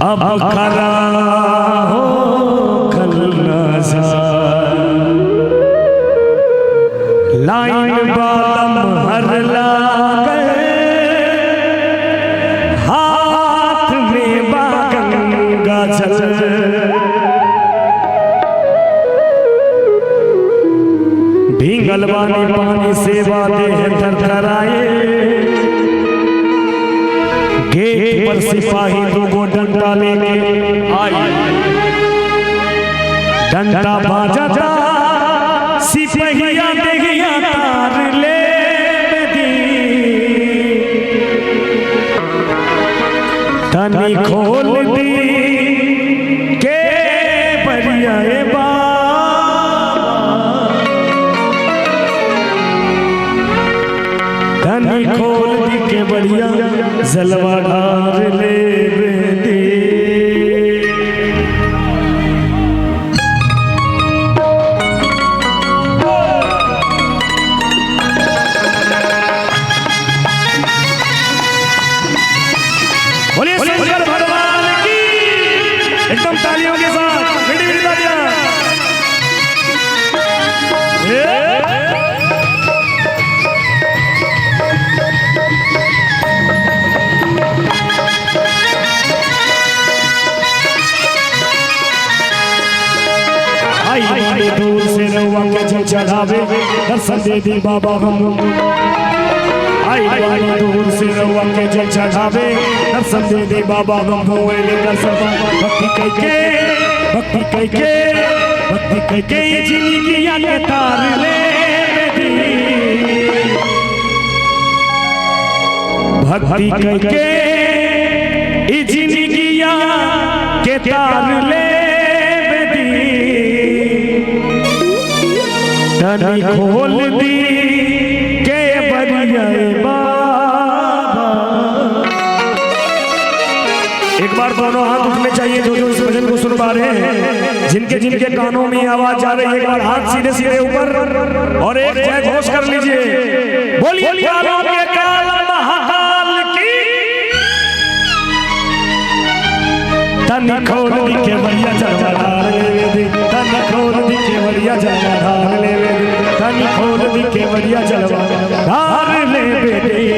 अब खरा हो खल लाइन बालम हर लागे हाथ में बागंगा जल भींगल वाली पानी से वादे थरथराए गेट पर सिपाही दो डंडा लेके आए डंडा बाजा सिपहिया देगिया तार ले दी तनी खोल दी के बढ़िया तनी खोल दी के बढ़िया जलवा ढार ले दी एकदम तालियों के साथ मीठी मीठी तालियां। आई बड़ी दूर से रउआ के जल चढ़ावे दर्शन दे दी बाबा हम आई बड़ी दूर से रउआ के जल चढ़ावे दर्शन दे दी बाबा हम भक्ति कह के जिंदगी के तार ले दी भक्ति कह के जिंदगी के तार ले दी तनी खोल दी के बढ़िया एक बार दोनों हाथ उठने चाहिए जो इस भजन को सुन पा रहे हैं जिनके जिनके कानों में आवाज जा रही है एक बार हाथ सीधे सीधे ऊपर और एक जय घोष कर लीजिए बोलिए कालों के काल महाकाल की तनी खोल दी के बढ़िया जलवा ले दी तनी खोल दी के बढ़िया जलवा ले दी तनी खोल दी के बढ़िया जलवा धार ले बेटी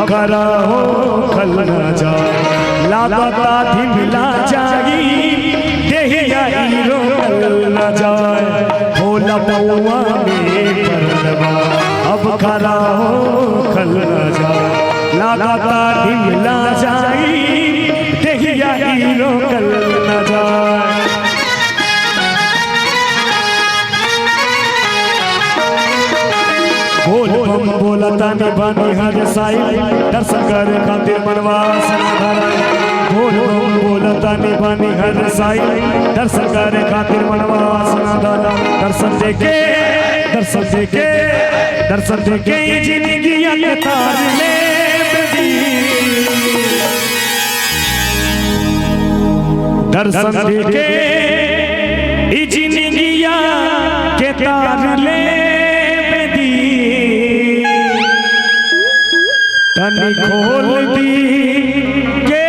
खरा हो खल जा लागता धिमिला जाई देहिया हीरो कल न जाए भोला बउआ में परलवा अब खरा हो खल न जाए लागता धिमिला जाई देहिया हीरो कल न जाए बोल बम बोला तानी बानी हर साई दर्शन करे खातिर मनवास बोल बम बोला तानी बानी हर साई दर्शन करे खातिर मनवास दर्शन देके दर्शन देके दर्शन देके जिंदगी के तार ले दी दर्शन देके जिंदगी के तार ले तनी खोल दी के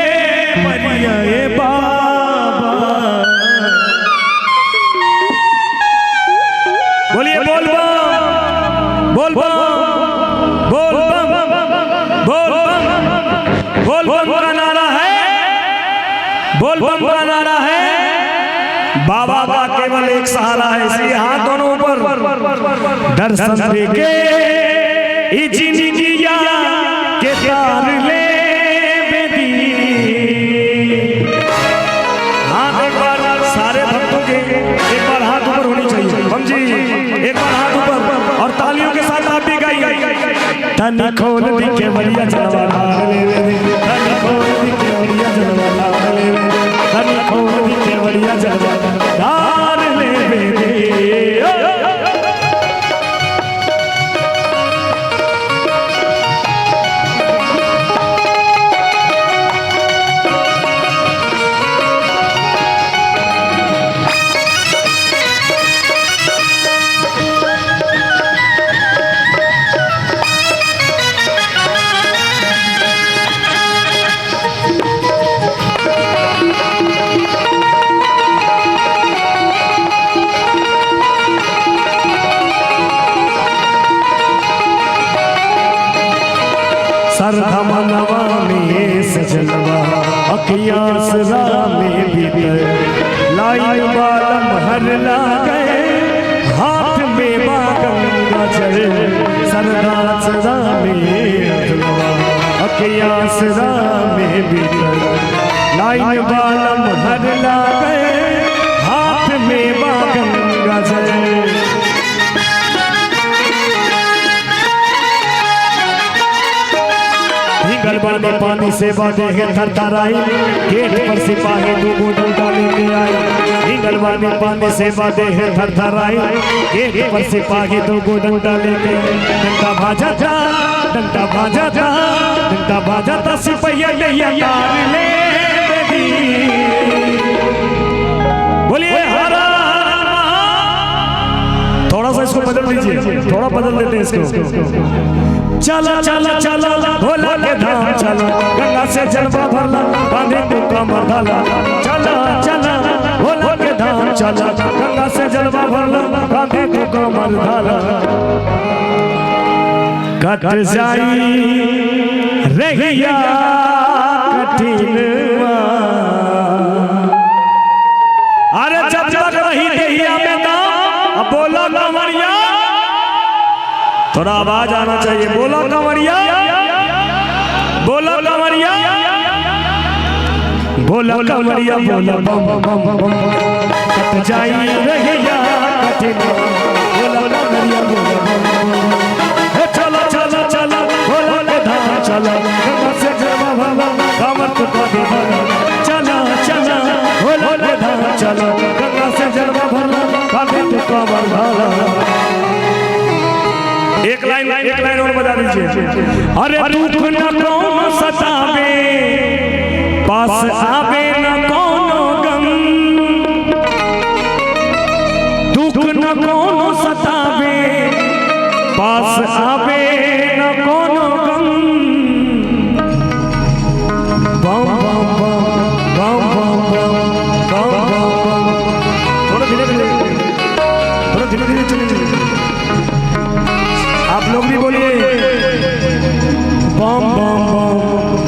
बढ़िया बाबा बोलिए बोल बम बोल बम बोल बम बोल बम बोल बम का नारा है बोल बम का नारा है बाबा का केवल एक सहारा है इसलिए हाथ दोनों ऊपर दर्शन देके जिंदगी के तार ले दी हाथ एक बार सारे भक्तों के एक बार हाथ ऊपर होनी चाहिए हम जी एक बार हाथ ऊपर और तालियों के धनी खोल दी के बढ़िया जलवा ढाल ले धनी खोल दी के बढ़िया जलवा ढाल ले धनी खोल दी के बढ़िया जलवा ढाल ले सरधा मनवा में सजलवा अखियां सजा में भीतर लाइन बालम हर ला गए हाथ में गंगा जल सरधा सजा में सजलवा अखियां सजा में भीतर लाइन बालम हर ला गए हाथ में गंगा जल गलबा में पानी से बांधे है थरथराई गेट पर सिपाही दो डंडा लेके आए गलबा में पानी से बांधे है थरथराई गेट पर सिपाही दो डंडा लेके डंडा भाजा था डंडा भाजा था डंडा भाजा था सिपहिया ले बोलिए हरा थोड़ा सा इसको बदल दीजिए थोड़ा बदल देते हैं इसको चला चला चला भोला के धाम चला गंगा से जलवा भरला बांधे को कमर डाला चला चला भोला के धाम चला गंगा से जलवा भरला बांधे को कमर डाला कट जाई रहिया कठिन अरे जब तक रही देहिया में दाम अब बोलो कमरिया थोड़ा आवाज आना चाहिए बोलो कंवरिया बोलो कंवरिया बोलो कंवरिया बोलो बम बम बम कट जाई रहिया कठिन बोलो कंवरिया बोलो बम चलो चलो चलो बोलो के धाम चलो गंगा से जलवा भरला कामत को दे भरला चलो चलो बोलो के धाम चलो गंगा से जलवा भरला कामत को भरला एक लाइन और बता दीजिए अरे दुख न कौन सतावे पास आवे न कौन गम दुख न कौन सतावे पास आवे न कौन गम बम बम बम बम बम बम बम थोड़ा धीरे धीरे चलिए आप लोग भी बोलिए बम बम बम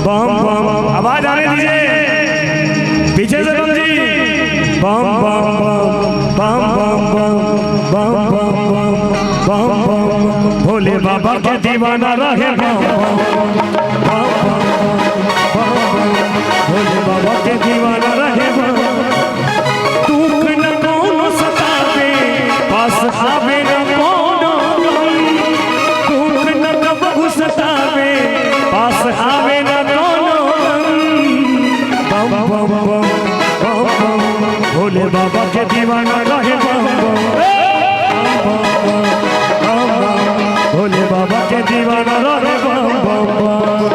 बम बम आवाज आने दीजिए पीछे से बम जी बम बम बम बम बम बम बम बम बम भोले बाबा के दीवाना रहे बम बम भोले बाबा के दीवाना रहे बम दुख न कौन सतावे पास आवे न सतावे पास आवे न बम बम बम बम बम भोले बाबा के दीवाना रहे बम बम भोले बाबा के दीवाना रहे बम बम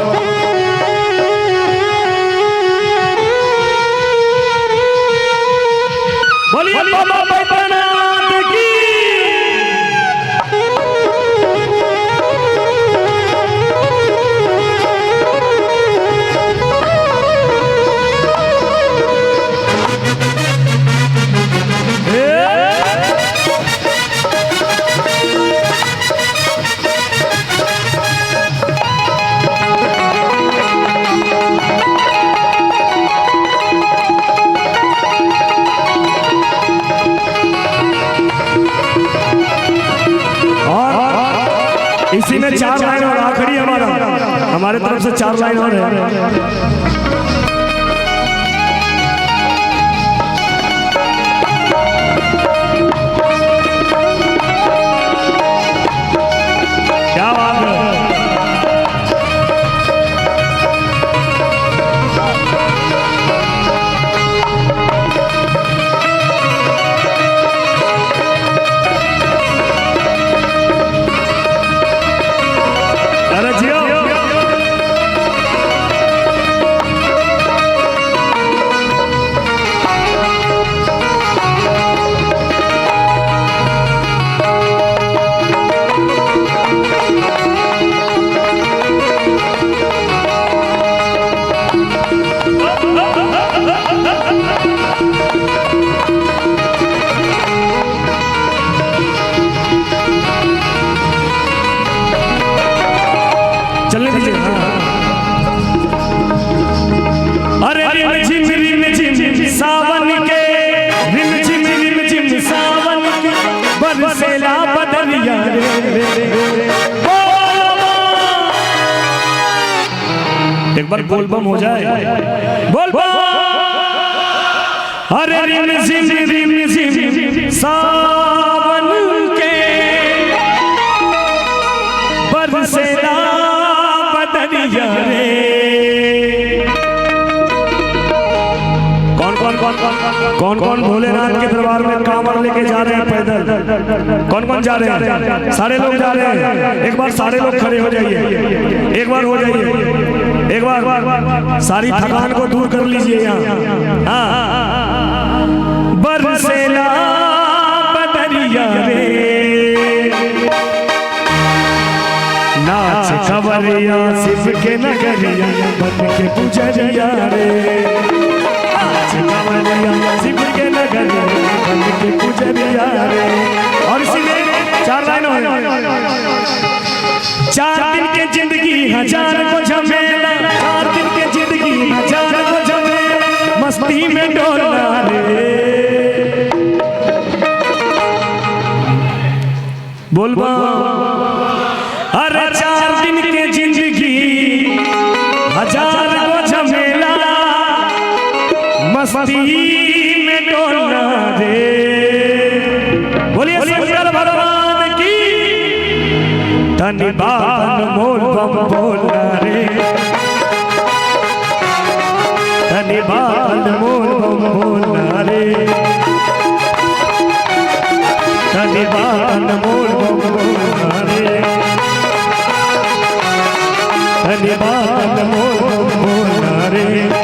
बोलिए बाबा बैद्यनाथ की इसी में 4 लाइन और आखिरी हमारे तरफ से 4 लाइन और है। क्या बात है। बरसेला बदरिया एक बार बोल बम हो जाए, बोल बम। अरे रिम झिम सावन के बरसेला बदरिया रे। कौन कौन भोलेनाथ के दरबार में कांवर लेके जा रहे हैं पैदल? कौन कौन जा रहे हैं? सारे लोग जा रहे हैं। एक बार सारे लोग खड़े हो जाइए, एक बार हो जाइए, एक बार सारी थकान को दूर कर लीजिए यहाँ। हाँ, बरसेला बदरिया रे, नाच खबरिया शिव के नगरिया बन के पुजरिया रे। शिव के नगरिया बन के पुजरिया रे। और इसी में 4 लाइन हो। 4 दिन के जिंदगी हजार को झमेला, 4 दिन के जिंदगी हजार को झमेला, मस्ती में डोलना रे। बोल बा। अरे 4 दिन के जिंदगी हजार को झमेला, मस्ती में डोलना रे। बोलिए शंकर भगवान की। धनी बाबन मोल बम बोलना रे, धनी बाबन मोल बम बोलना रे, धनी बाबन मोल बम बोलना रे, धनी बाबन मोल बम बोलना रे।